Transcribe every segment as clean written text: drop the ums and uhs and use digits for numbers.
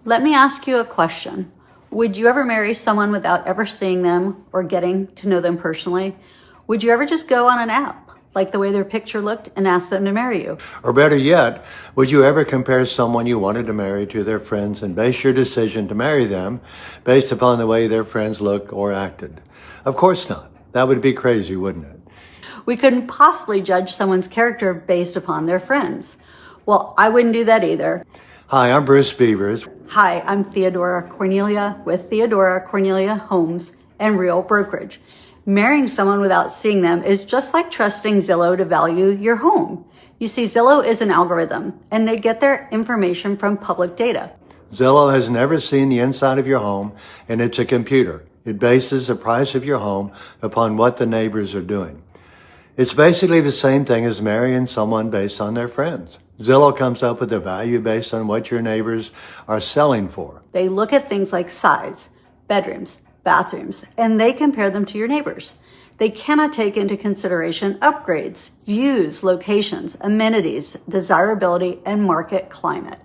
Let me ask you a question. Would you ever marry someone without ever seeing them or getting to know them personally? Would you ever just go on an app, like the way their picture looked, and ask them to marry you? Or better yet, would you ever compare someone you wanted to marry to their friends and base your decision to marry them based upon the way their friends looked or acted? Of course not. That would be crazy, wouldn't it? We couldn't possibly judge someone's character based upon their friends. Well, I wouldn't do that either. Hi, I'm Bruce Beavers. Hi, I'm Theodora Cornelia with Theodora Cornelia Homes and Real Brokerage. Marrying someone without seeing them is just like trusting Zillow to value your home. You see, Zillow is an algorithm, and they get their information from public data. Zillow has never seen the inside of your home, and it's a computer. It bases the price of your home upon what the neighbors are doing. It's basically the same thing as marrying someone based on their friends. Zillow comes up with a value based on what your neighbors are selling for. They look at things like size, bedrooms, bathrooms, and they compare them to your neighbors. They cannot take into consideration upgrades, views, locations, amenities, desirability, and market climate.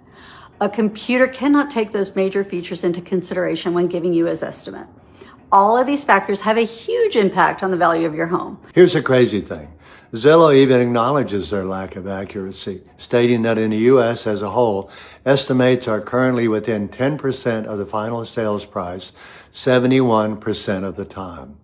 A computer cannot take those major features into consideration when giving you his estimate. All of these factors have a huge impact on the value of your home. Here's the crazy thing. Zillow even acknowledges their lack of accuracy, stating that in the U.S. as a whole, estimates are currently within 10% of the final sales price 71% of the time.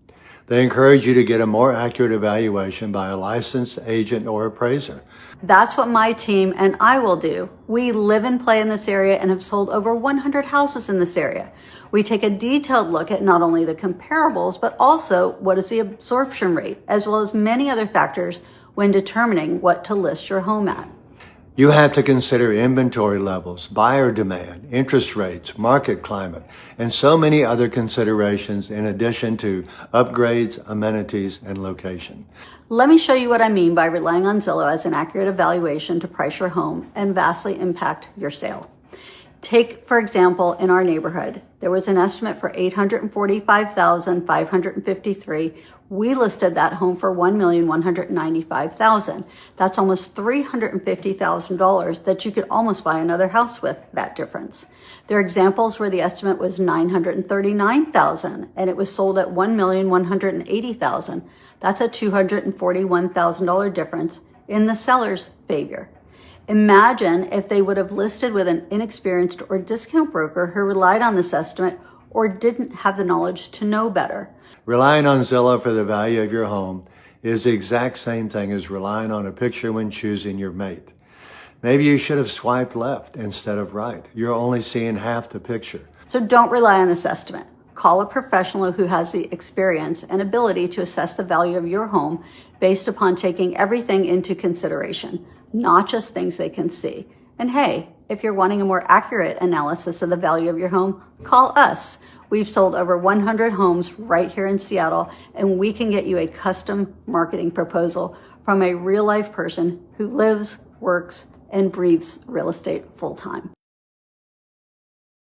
They encourage you to get a more accurate evaluation by a licensed agent or appraiser. That's what my team and I will do. We live and play in this area and have sold over 100 houses in this area. We take a detailed look at not only the comparables, but also what is the absorption rate, as well as many other factors when determining what to list your home at. You have to consider inventory levels, buyer demand, interest rates, market climate, and so many other considerations in addition to upgrades, amenities, and location. Let me show you what I mean by relying on Zillow as an accurate evaluation to price your home and vastly impact your sale. Take, for example, in our neighborhood, there was an estimate for $845,553. We listed that home for $1,195,000. That's almost $350,000 that you could almost buy another house with, that difference. There are examples where the estimate was $939,000 and it was sold at $1,180,000. That's a $241,000 difference in the seller's favor. Imagine if they would have listed with an inexperienced or discount broker who relied on this estimate or didn't have the knowledge to know better. Relying on Zillow for the value of your home is the exact same thing as relying on a picture when choosing your mate. Maybe you should have swiped left instead of right. You're only seeing half the picture. So don't rely on this estimate. Call a professional who has the experience and ability to assess the value of your home based upon taking everything into consideration, not just things they can see. And hey, if you're wanting a more accurate analysis of the value of your home, call us. We've sold over 100 homes right here in Seattle, and we can get you a custom marketing proposal from a real life person who lives, works, and breathes real estate full time.